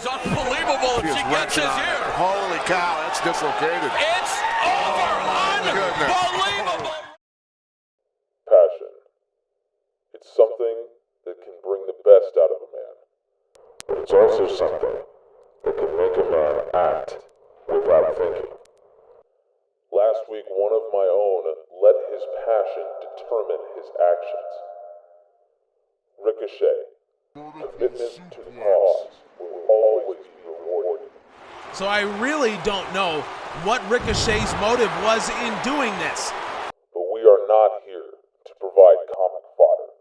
is unbelievable if she gets his here. Holy cow, that's dislocated. It's over. Unbelievable. Passion. It's something that can bring the best out of a man. But it's also something that can make a man act without thinking. Last week, one of my own let his passion determine his actions. Ricochet, commitment to the cause will always be rewarded. So I really don't know what Ricochet's motive was in doing this. But we are not here to provide comic fodder.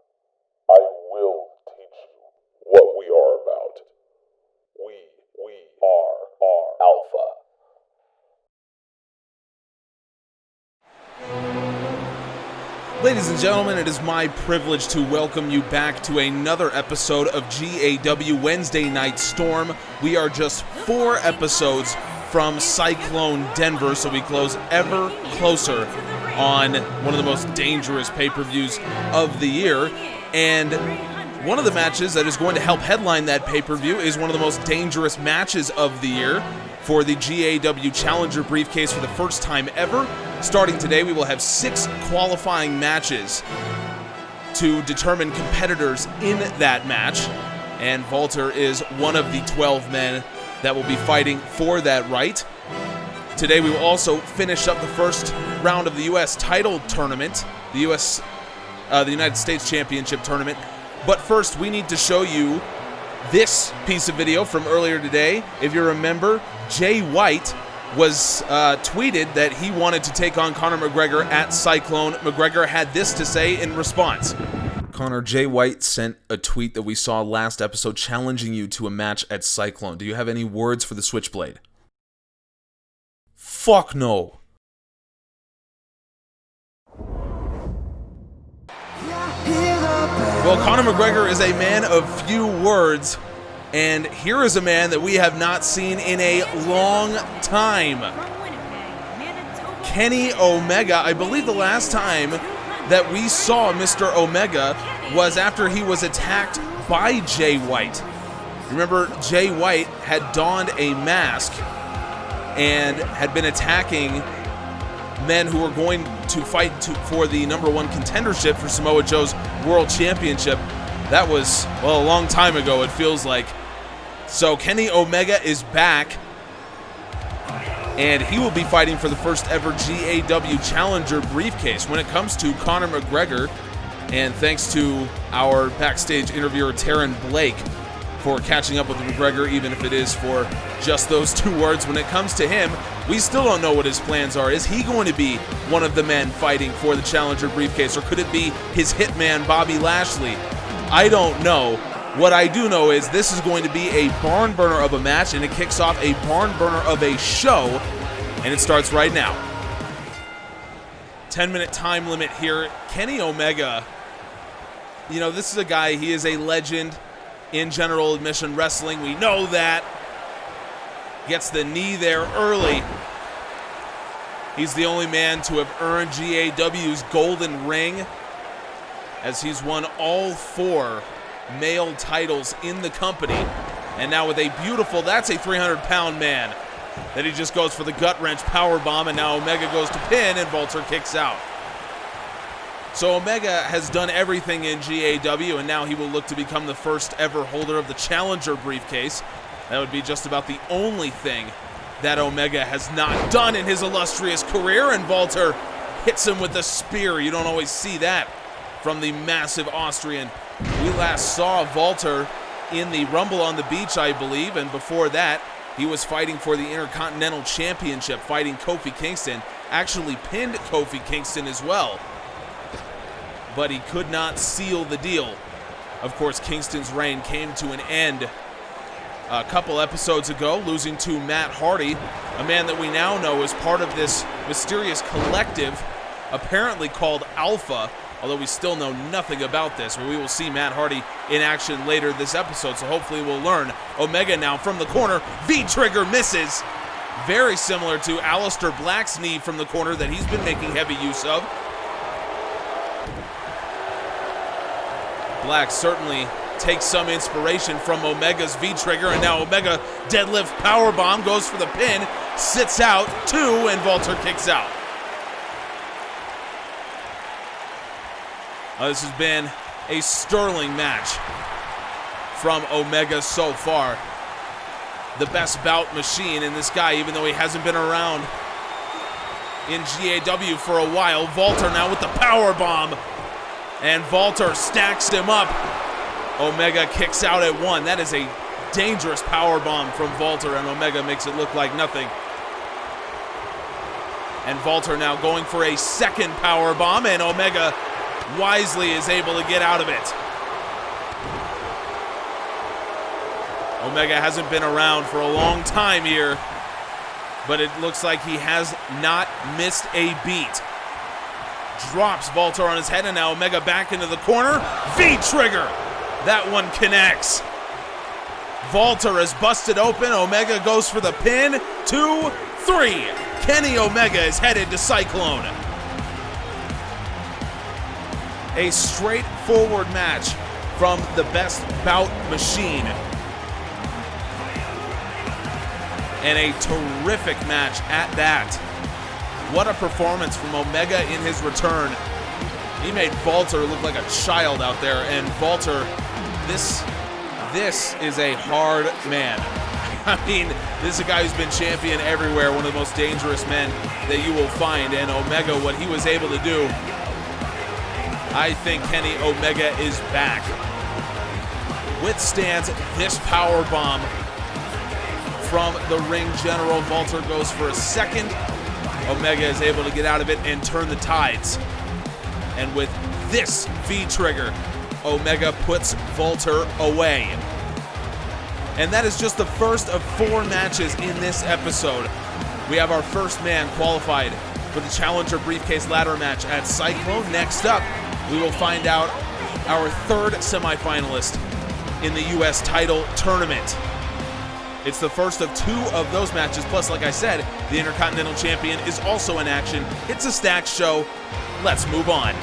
I will teach you what we are about. We are Alpha. Ladies and gentlemen, it is my privilege to welcome you back to another episode of GAW Wednesday Night Storm. We are just 4 episodes from Cyclone Denver, so we close ever closer on one of the most dangerous pay-per-views of the year. And one of the matches that is going to help headline that pay-per-view is one of the most dangerous matches of the year for the GAW Challenger briefcase for the first time ever. Starting today, we will have 6 qualifying matches to determine competitors in that match, and Walter is one of the 12 men that will be fighting for that right. Today, we will also finish up the first round of the U.S. title tournament, the United States Championship tournament. But first, we need to show you this piece of video from earlier today. If you remember, Jay White was tweeted that he wanted to take on Conor McGregor at Cyclone. McGregor had this to say in response. Conor, Jay White sent a tweet that we saw last episode challenging you to a match at Cyclone. Do you have any words for the Switchblade? Fuck no. Well, Conor McGregor is a man of few words, and here is a man that we have not seen in a long time. Kenny Omega. I believe the last time that we saw Mr. Omega was after he was attacked by Jay White. Remember, Jay White had donned a mask and had been attacking men who were going to fight for the #1 contendership for Samoa Joe's World Championship. That was, well, a long time ago, it feels like. So Kenny Omega is back, and he will be fighting for the first ever GAW Challenger briefcase. When it comes to Conor McGregor, and thanks to our backstage interviewer Taryn Blake for catching up with McGregor, even if it is for just those 2 words, when it comes to him, we still don't know what his plans are. Is he going to be one of the men fighting for the Challenger briefcase, or could it be his hitman Bobby Lashley? I don't know. What I do know is this is going to be a barn burner of a match, and it kicks off a barn burner of a show, and it starts right now. 10-minute time limit here. Kenny Omega, you know, this is a guy, he is a legend in general admission wrestling. We know that. Gets the knee there early. He's the only man to have earned GAW's golden ring, as he's won all 4 male titles in the company. And now with a beautiful, that's a 300-pound man, that he just goes for the gut wrench power bomb, and now Omega goes to pin and Walter kicks out. So Omega has done everything in GAW, and now he will look to become the first ever holder of the Challenger briefcase. That would be just about the only thing that Omega has not done in his illustrious career, and Walter hits him with a spear. You don't always see that from the massive Austrian. We last saw Walter in the Rumble on the Beach, I believe, and before that, he was fighting for the Intercontinental Championship, fighting Kofi Kingston. Actually pinned Kofi Kingston as well, but he could not seal the deal. Of course, Kingston's reign came to an end a couple episodes ago, losing to Matt Hardy, a man that we now know is part of this mysterious collective, apparently called Alpha, although we still know nothing about this. But we will see Matt Hardy in action later this episode, so hopefully we'll learn. Omega now from the corner, V-trigger misses. Very similar to Aleister Black's knee from the corner that he's been making heavy use of. Black certainly takes some inspiration from Omega's V-trigger, and now Omega deadlift powerbomb, goes for the pin, sits out, 2, and Walter kicks out. This has been a sterling match from Omega so far. The best bout machine in this guy, even though he hasn't been around in GAW for a while. Walter now with the power bomb, and Walter stacks him up. Omega kicks out at 1. That is a dangerous power bomb from Walter, and Omega makes it look like nothing. And Walter now going for a second power bomb, and Omega wisely is able to get out of it. Omega hasn't been around for a long time here, but it looks like he has not missed a beat. Drops Walter on his head, and now Omega back into the corner. V-trigger! That one connects. Walter is busted open. Omega goes for the pin. 2, 3. Kenny Omega is headed to Cyclone. A straightforward match from the best bout machine. And a terrific match at that. What a performance from Omega in his return. He made Walter look like a child out there, and Walter, this is a hard man. I mean, this is a guy who's been champion everywhere, one of the most dangerous men that you will find, and Omega, what he was able to do, I think Kenny Omega is back. Withstands this power bomb from the ring general. Walter goes for a second. Omega is able to get out of it and turn the tides. And with this V-trigger, Omega puts Walter away. And that is just the first of 4 matches in this episode. We have our first man qualified for the Challenger Briefcase ladder match at Cyclone. Next up, we will find out our 3rd semifinalist in the U.S. title tournament. It's the first of 2 of those matches, plus, like I said, the Intercontinental Champion is also in action. It's a stacked show. Let's move on.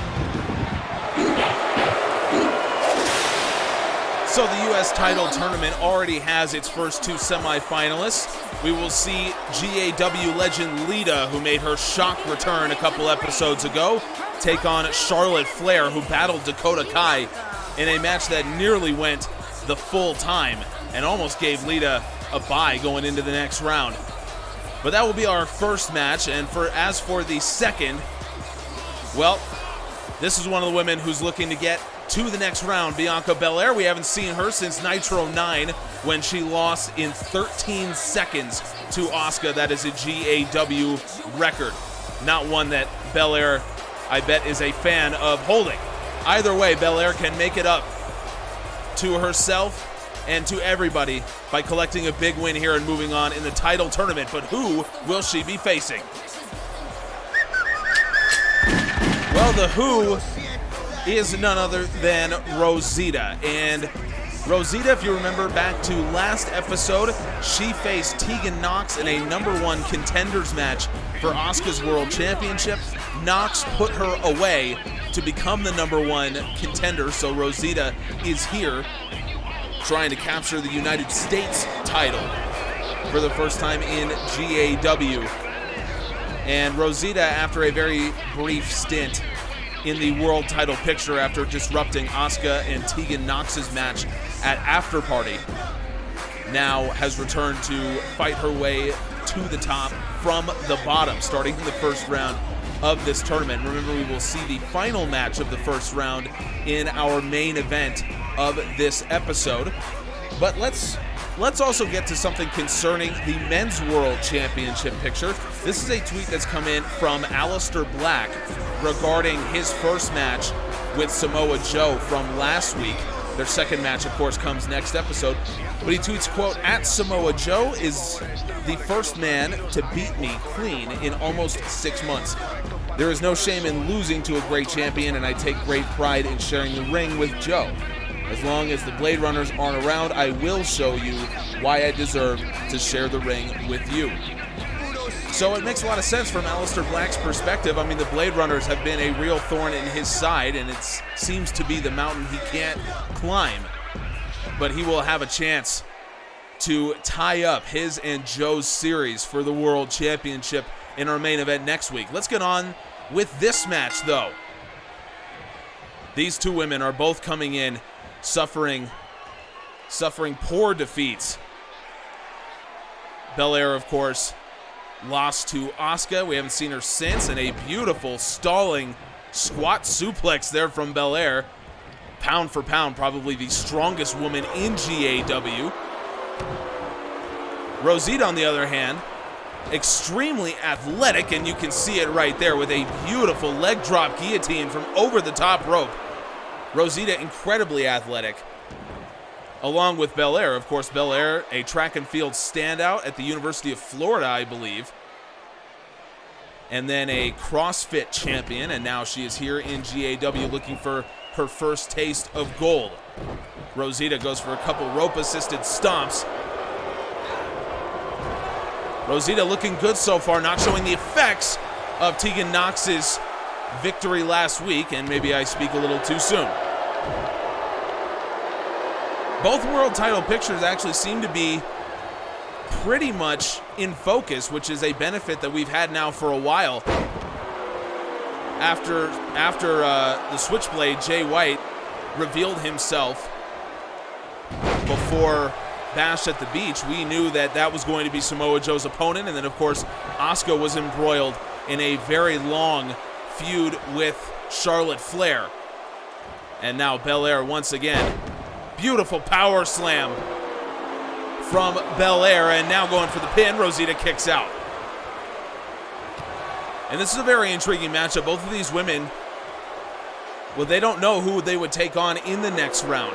So the U.S. title tournament already has its first 2 semifinalists. We will see GAW legend Lita, who made her shock return a couple episodes ago, take on Charlotte Flair, who battled Dakota Kai in a match that nearly went the full time and almost gave Lita a bye going into the next round. But that will be our first match, and as for the second, well, this is one of the women who's looking to get to the next round, Bianca Belair. We haven't seen her since Nitro 9 when she lost in 13 seconds to Asuka. That is a GAW record. Not one that Belair, I bet, is a fan of holding. Either way, Belair can make it up to herself and to everybody by collecting a big win here and moving on in the title tournament. But who will she be facing? Well, the Who is none other than Rosita. And Rosita, if you remember back to last episode, she faced Tegan Nox in a #1 contenders match for Asuka's World Championship. Nox put her away to become the #1 contender, so Rosita is here trying to capture the United States title for the first time in GAW. And Rosita, after a very brief stint in the world title picture after disrupting Asuka and Tegan Nox's match at After Party, now has returned to fight her way to the top from the bottom, starting in the first round of this tournament. Remember, we will see the final match of the first round in our main event of this episode. But let's also get to something concerning the Men's World Championship picture. This is a tweet that's come in from Aleister Black regarding his first match with Samoa Joe from last week. Their second match, of course, comes next episode. But he tweets, quote, "At Samoa Joe is the first man to beat me clean in almost 6 months. There is no shame in losing to a great champion, and I take great pride in sharing the ring with Joe. As long as the Blade Runners aren't around, I will show you why I deserve to share the ring with you." So it makes a lot of sense from Aleister Black's perspective. I mean, the Blade Runners have been a real thorn in his side, and it seems to be the mountain he can't climb. but he will have a chance to tie up his and Joe's series for the World Championship in our main event next week. Let's get on with this match, though. These two women are both coming in suffering poor defeats. Belair, of course, lost to Asuka. We haven't seen her since, and a beautiful stalling squat suplex there from Belair. Pound for pound, probably the strongest woman in GAW. Rosita, on the other hand, extremely athletic, and you can see it right there with a beautiful leg drop guillotine from over the top rope. Rosita, incredibly athletic. Along with Belair, of course, Belair, a track and field standout at the University of Florida, I believe. And then a CrossFit champion, and now she is here in GAW looking for her first taste of gold. Rosita goes for a couple rope-assisted stomps. Rosita looking good so far, not showing the effects of Tegan Knox's victory last week, and maybe I speak a little too soon. Both world title pictures actually seem to be pretty much in focus, which is a benefit that we've had now for a while. After the Switchblade, Jay White revealed himself before Bash at the Beach, we knew that that was going to be Samoa Joe's opponent, and then of course Asuka was embroiled in a very long feud with Charlotte Flair. And now Belair once again. Beautiful power slam from Belair, and now going for the pin. Rosita kicks out. And this is a very intriguing matchup. Both of these women, well, they don't know who they would take on in the next round.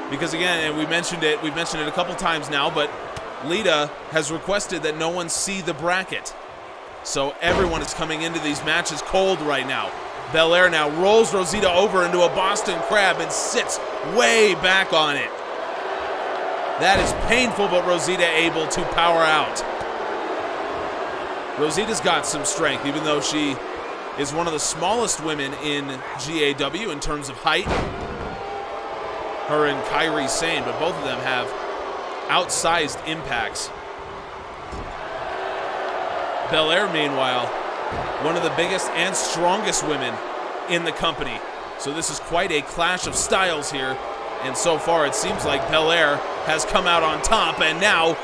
Because again, and we've mentioned it a couple times now, but Lita has requested that no one see the bracket. So everyone is coming into these matches cold right now. Belair now rolls Rosita over into a Boston Crab and sits way back on it. That is painful, but Rosita able to power out. Rosita's got some strength, even though she is one of the smallest women in GAW in terms of height. Her and Kairi Sane, but both of them have outsized impacts. Belair, meanwhile, one of the biggest and strongest women in the company. So this is quite a clash of styles here. And so far it seems like Belair has come out on top, and now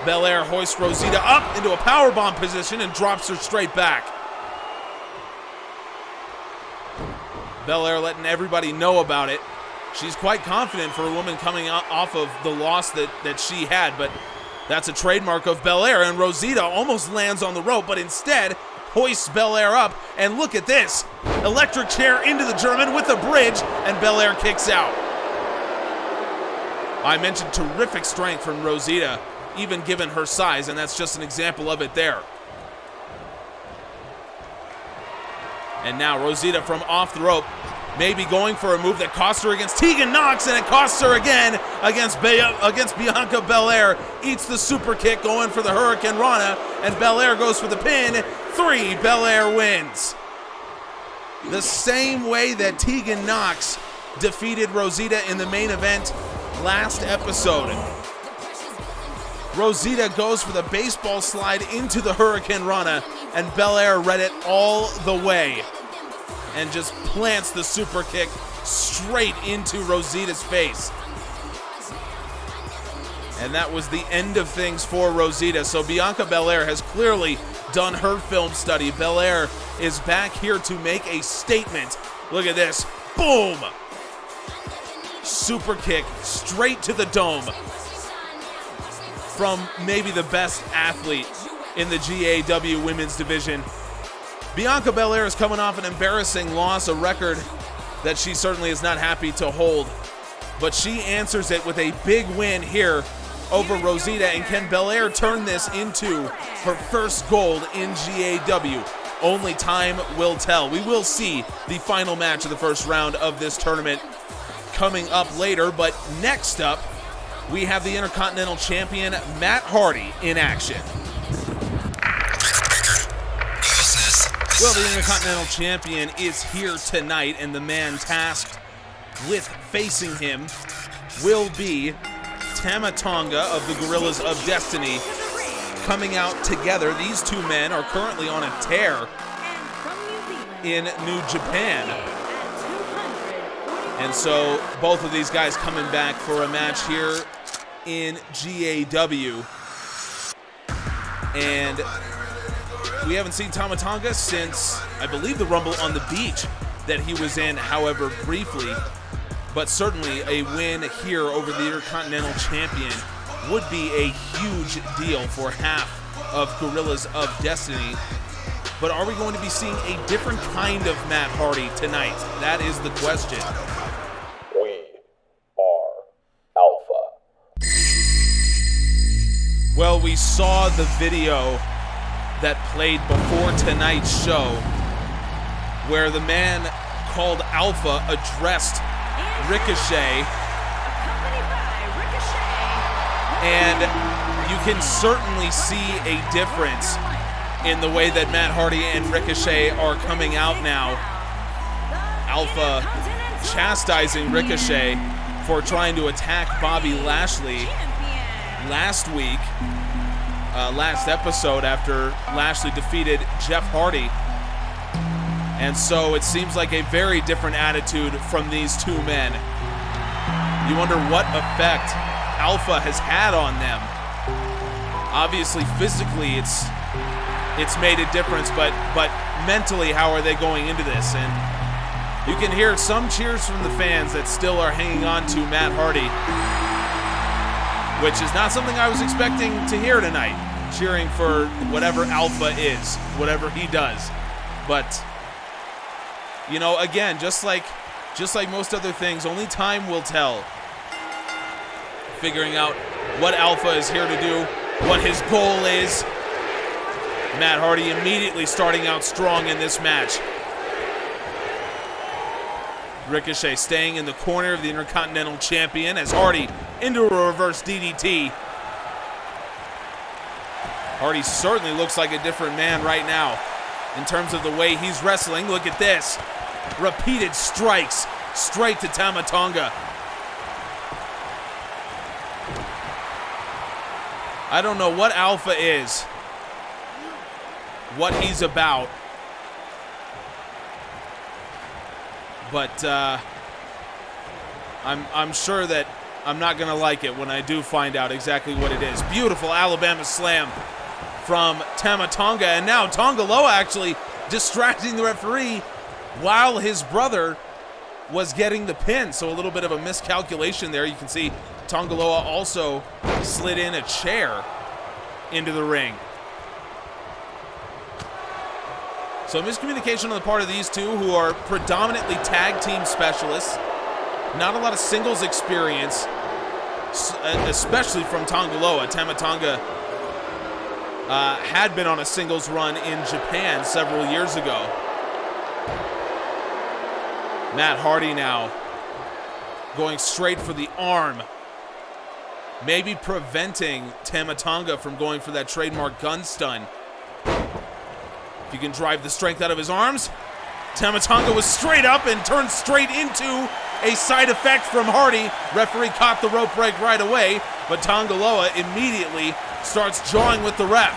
Belair hoists Rosita up into a powerbomb position and drops her straight back. Belair letting everybody know about it. She's quite confident for a woman coming off of the loss that she had, but that's a trademark of Belair, and Rosita almost lands on the rope, but instead hoists Belair up, and look at this. Electric chair into the German with a bridge, and Belair kicks out. I mentioned terrific strength from Rosita, even given her size, and that's just an example of it there. And now Rosita from off the rope, maybe going for a move that cost her against Tegan Knox, and it costs her again against Bianca Belair. Eats the super kick, going for the Hurricane Rana, and Belair goes for the pin. 3, Belair wins. The same way that Tegan Knox defeated Rosita in the main event last episode. Rosita goes for the baseball slide into the Hurricane Rana, and Belair read it all the way and just plants the super kick straight into Rosita's face. And that was the end of things for Rosita. So Bianca Belair has clearly done her film study. Belair is back here to make a statement. Look at this. Boom! Super kick straight to the dome from maybe the best athlete in the GAW women's division. Bianca Belair is coming off an embarrassing loss, a record that she certainly is not happy to hold. But she answers it with a big win here over Rosita. And can Belair turn this into her first gold in GAW? Only time will tell. We will see the final match of the first round of this tournament coming up later. But next up, we have the Intercontinental Champion, Matt Hardy, in action. Well, the Intercontinental Champion is here tonight, and the man tasked with facing him will be Tama Tonga of the Gorillas of Destiny coming out together. These two men are currently on a tear in New Japan. And so both of these guys coming back for a match here in GAW. And we haven't seen Tama Tonga since, I believe, the Rumble on the Beach that he was in, however briefly. But certainly a win here over the Intercontinental Champion would be a huge deal for half of Gorillas of Destiny. But are we going to be seeing a different kind of Matt Hardy tonight? That is the question. We are Alpha. Well, we saw the video that played before tonight's show where the man called Alpha addressed Ricochet, and you can certainly see a difference in the way that Matt Hardy and Ricochet are coming out now. Alpha chastising Ricochet for trying to attack Bobby Lashley last week, last episode after Lashley defeated Jeff Hardy. And so it seems like a very different attitude from these two men. You wonder what effect Alpha has had on them. Obviously, physically, it's made a difference, but mentally, how are they going into this? And you can hear some cheers from the fans that still are hanging on to Matt Hardy, which is not something I was expecting to hear tonight, cheering for whatever Alpha is, whatever he does. But you know, again, just like most other things, only time will tell. Figuring out what Alpha is here to do, what his goal is. Matt Hardy immediately starting out strong in this match. Ricochet staying in the corner of the Intercontinental Champion as Hardy into a reverse DDT. Hardy certainly looks like a different man right now in terms of the way he's wrestling. Look at this. Repeated strikes straight to Tama Tonga. I don't know what Alpha is, what he's about, but I'm sure that I'm not going to like it when I do find out exactly what it is. Beautiful Alabama slam from Tama Tonga, and now Tonga Loa actually distracting the referee while his brother was getting the pin. So a little bit of a miscalculation there. You can see Tonga Loa also slid in a chair into the ring. So miscommunication on the part of these two, who are predominantly tag team specialists. Not a lot of singles experience, especially from Tonga Loa. Tama Tonga had been on a singles run in Japan several years ago. Matt Hardy now going straight for the arm, maybe preventing Tama Tonga from going for that trademark gun stun. If you can drive the strength out of his arms. Tama Tonga was straight up and turned straight into a side effect from Hardy. Referee caught the rope break right away, but Tonga Loa immediately starts jawing with the ref.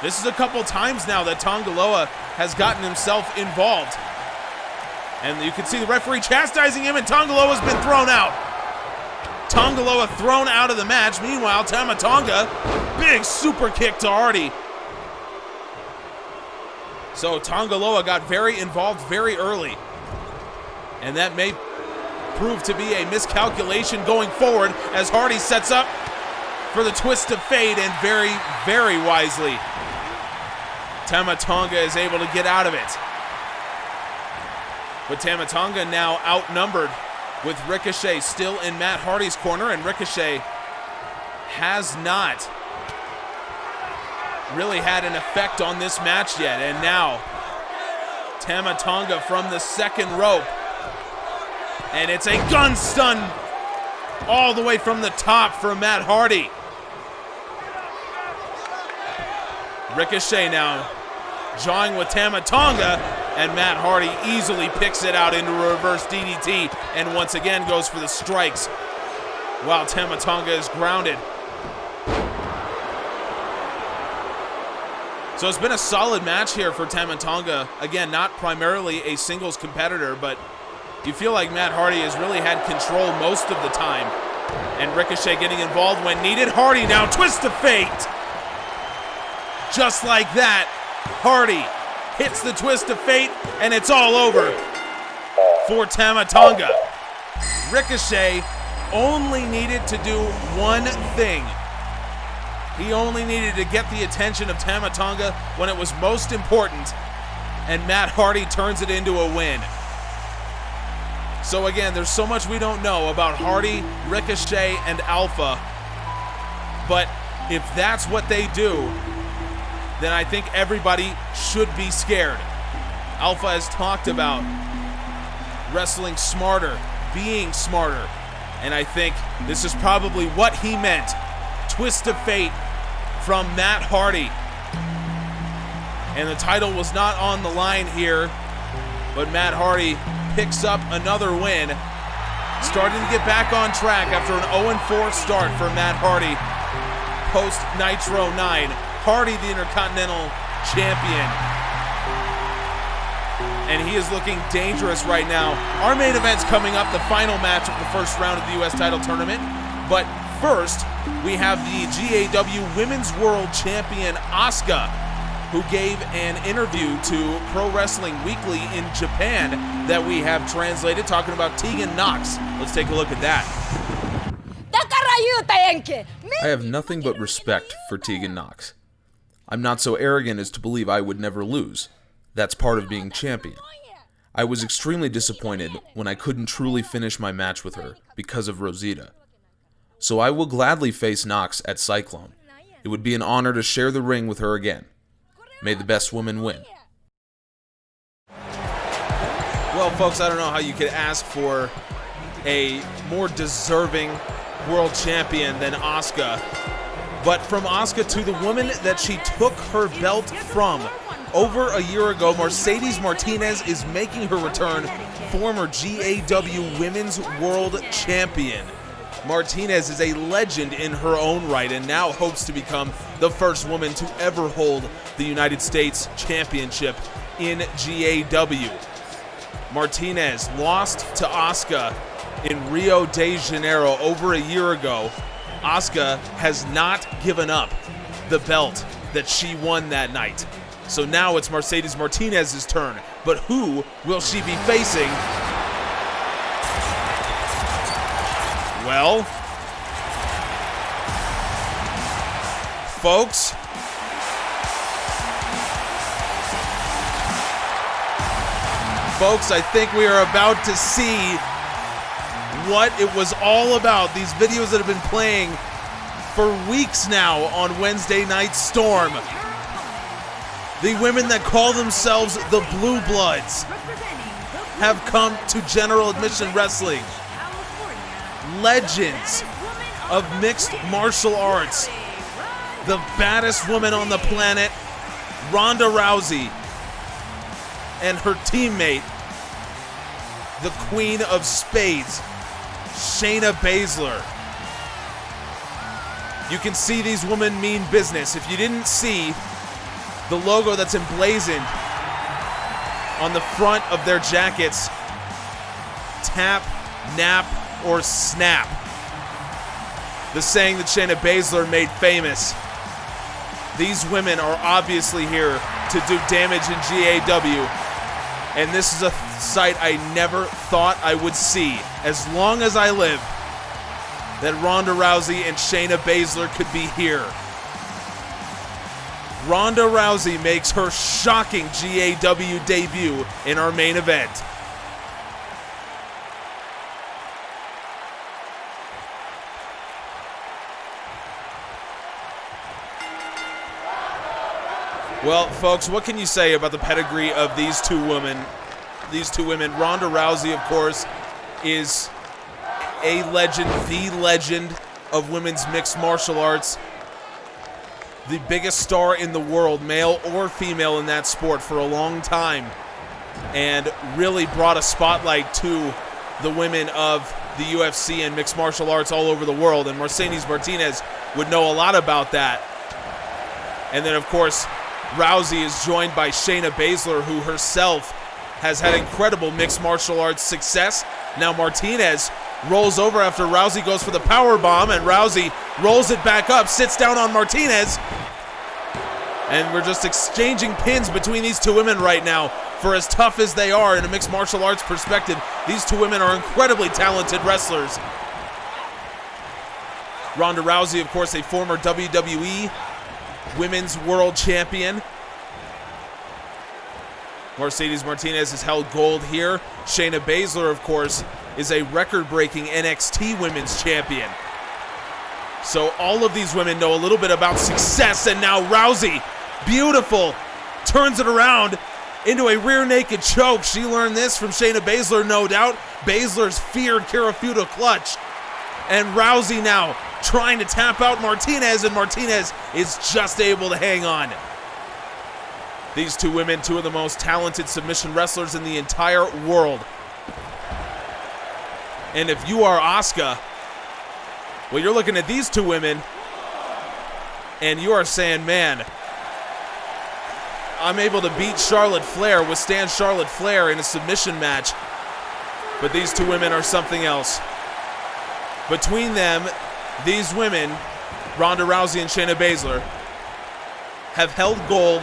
This is a couple times now that Tonga Loa has gotten himself involved. And you can see the referee chastising him, and Tonga Loa's been thrown out. Tonga Loa thrown out of the match. Meanwhile, Tama Tonga, big super kick to Hardy. So Tonga Loa got very involved very early. And that may prove to be a miscalculation going forward as Hardy sets up for the twist of fate, and very, very wisely, Tama Tonga is able to get out of it. But Tama Tonga now outnumbered with Ricochet still in Matt Hardy's corner, and Ricochet has not really had an effect on this match yet. And now Tama Tonga from the second rope, and it's a gun stun all the way from the top for Matt Hardy. Ricochet now jawing with Tama Tonga And Matt Hardy easily picks it out into a reverse DDT and once again goes for the strikes while Tama Tonga is grounded. So it's been a solid match here for Tama Tonga. Again, not primarily a singles competitor, but you feel like Matt Hardy has really had control most of the time. And Ricochet getting involved when needed. Hardy now, twist of fate. Just like that, Hardy hits the twist of fate, and it's all over for Tama Tonga. Ricochet only needed to do one thing. He only needed to get the attention of Tama Tonga when it was most important, and Matt Hardy turns it into a win. So again, there's so much we don't know about Hardy, Ricochet, and Alpha, but if that's what they do, then I think everybody should be scared. Alpha has talked about wrestling smarter, being smarter, and I think this is probably what he meant. Twist of fate from Matt Hardy. And the title was not on the line here, but Matt Hardy picks up another win. Starting to get back on track after an 0-4 start for Matt Hardy post Nitro 9. Hardy, the Intercontinental Champion. And he is looking dangerous right now. Our main event's coming up, the final match of the first round of the U.S. title tournament. But first, we have the GAW Women's World Champion, Asuka, who gave an interview to Pro Wrestling Weekly in Japan that we have translated, talking about Tegan Nox. Let's take a look at that. I have nothing but respect for Tegan Nox. I'm not so arrogant as to believe I would never lose. That's part of being champion. I was extremely disappointed when I couldn't truly finish my match with her because of Rosita. So I will gladly face Nox at Cyclone. It would be an honor to share the ring with her again. May the best woman win. Well, folks, I don't know how you could ask for a more deserving world champion than Asuka. But from Asuka to the woman that she took her belt from over a year ago, Mercedes Martinez is making her return, former GAW Women's World Champion. Martinez is a legend in her own right and now hopes to become the first woman to ever hold the United States Championship in GAW. Martinez lost to Asuka in Rio de Janeiro over a year ago. Asuka has not given up the belt that she won that night. So now it's Mercedes Martinez's turn. But who will she be facing? Well, folks, I think we are about to see what it was all about. These videos that have been playing for weeks now on Wednesday Night Storm. The women that call themselves the Blue Bloods have come to General Admission Wrestling. Legends of mixed martial arts. The baddest woman on the planet, Ronda Rousey, and her teammate, the Queen of Spades, Shayna Baszler. You can see these women mean business. If you didn't see the logo that's emblazoned on the front of their jackets, tap, nap, or snap. The saying that Shayna Baszler made famous. These women are obviously here to do damage in GAW, and this is a sight I never thought I would see as long as I live, that Ronda Rousey and Shayna Baszler could be here. Ronda Rousey makes her shocking GAW debut in our main event. Well, folks, what can you say about the pedigree of these two women? Ronda Rousey, of course, is a legend, the legend of women's mixed martial arts. The biggest star in the world, male or female, in that sport for a long time. and really brought a spotlight to the women of the UFC and mixed martial arts all over the world, and Mercedes Martinez would know a lot about that. And then, of course, Rousey is joined by Shayna Baszler, who herself has had incredible mixed martial arts success. Now Martinez rolls over after Rousey goes for the power bomb, and Rousey rolls it back up, sits down on Martinez, and we're just exchanging pins between these two women right now. For as tough as they are in a mixed martial arts perspective, these two women are incredibly talented wrestlers. Ronda Rousey, of course, a former WWE Women's World Champion. Mercedes Martinez has held gold here. Shayna Baszler, of course, is a record-breaking NXT Women's Champion. So all of these women know a little bit about success, and now Rousey, beautiful, turns it around into a rear naked choke. She learned this from Shayna Baszler, no doubt. Baszler's feared Kirifuda clutch. And Rousey now trying to tap out Martinez, and Martinez is just able to hang on. These two women, two of the most talented submission wrestlers in the entire world. And if you are Asuka, well, you're looking at these two women, and you are saying, man, I'm able to beat Charlotte Flair, withstand Charlotte Flair in a submission match, but these two women are something else. Between them, these women, Ronda Rousey and Shayna Baszler, have held gold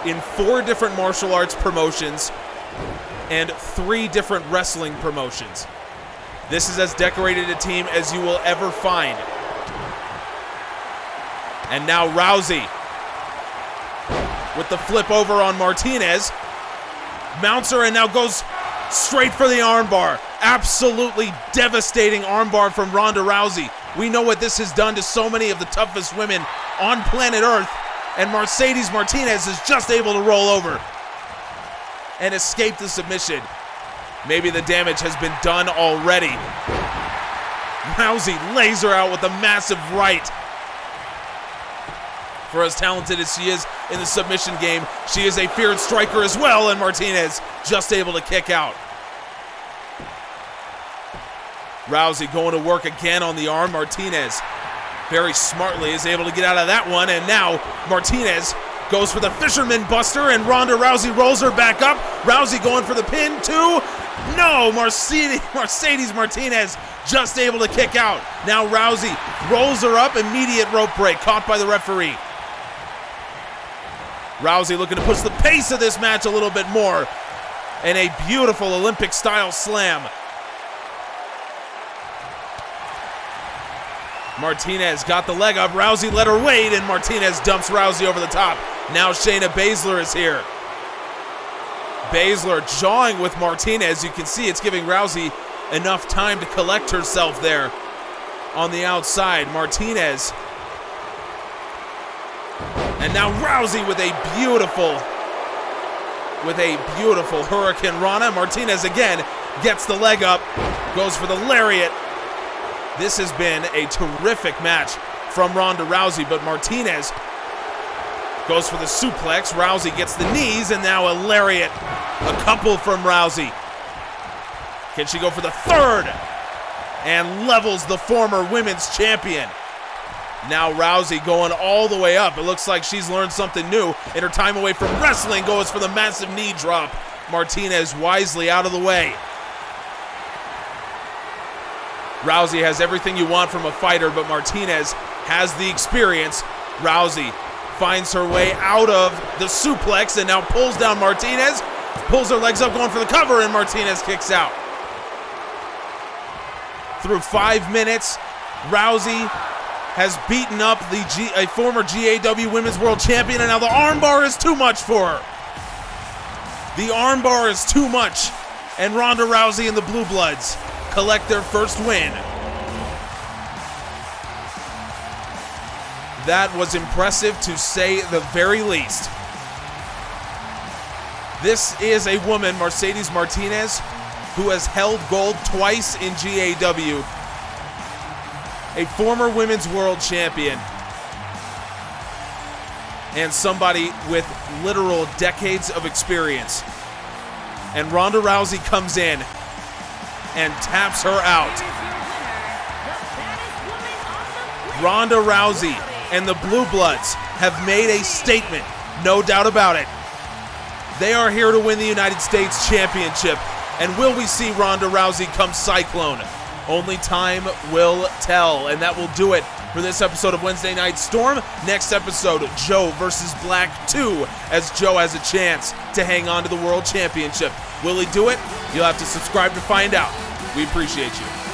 in 4 different martial arts promotions and 3 different wrestling promotions. This is as decorated a team as you will ever find. And now Rousey, with the flip over on Martinez, mounts her and now goes straight for the armbar. Absolutely devastating armbar from Ronda Rousey. We know what this has done to so many of the toughest women on planet Earth, and Mercedes Martinez is just able to roll over and escape the submission. Maybe the damage has been done already. Rousey lays her out with a massive right. For as talented as she is in the submission game, she is a feared striker as well, and Martinez just able to kick out. Rousey going to work again on the arm. Martinez very smartly is able to get out of that one, and now Martinez goes for the Fisherman Buster, and Ronda Rousey rolls her back up. Rousey going for the pin too. No, Mercedes Martinez just able to kick out. Now Rousey rolls her up, immediate rope break, caught by the referee. Rousey looking to push the pace of this match a little bit more, and a beautiful Olympic-style slam. Martinez got the leg up. Rousey let her wait, and Martinez dumps Rousey over the top. Now Shayna Baszler is here. Baszler jawing with Martinez. You can see it's giving Rousey enough time to collect herself there on the outside. Martinez. And now Rousey with a beautiful Hurricane Rana. Martinez again gets the leg up, goes for the lariat. This has been a terrific match from Ronda Rousey, but Martinez goes for the suplex. Rousey gets the knees, and now a lariat. A couple from Rousey. Can she go for the third? And levels the former women's champion. Now Rousey going all the way up. It looks like she's learned something new in her time away from wrestling. Goes for the massive knee drop. Martinez wisely out of the way. Rousey has everything you want from a fighter, but Martinez has the experience. Rousey finds her way out of the suplex and now pulls down Martinez. Pulls her legs up going for the cover, and Martinez kicks out. Through 5 minutes, Rousey has beaten up a former GAW Women's World Champion, and now the armbar is too much for her. The armbar is too much, and Ronda Rousey and the Blue Bloods collect their first win. That was impressive, to say the very least. This is a woman, Mercedes Martinez, who has held gold twice in GAW. A former women's world champion. And somebody with literal decades of experience and Ronda Rousey comes in and taps her out. Ronda Rousey and the Blue Bloods have made a statement, no doubt about it. They are here to win the United States Championship. And will we see Ronda Rousey come Cyclone? Only time will tell. And that will do it for this episode of Wednesday Night Storm. Next episode, Joe versus Black 2, as Joe has a chance to hang on to the World Championship. Will he do it? You'll have to subscribe to find out. We appreciate you.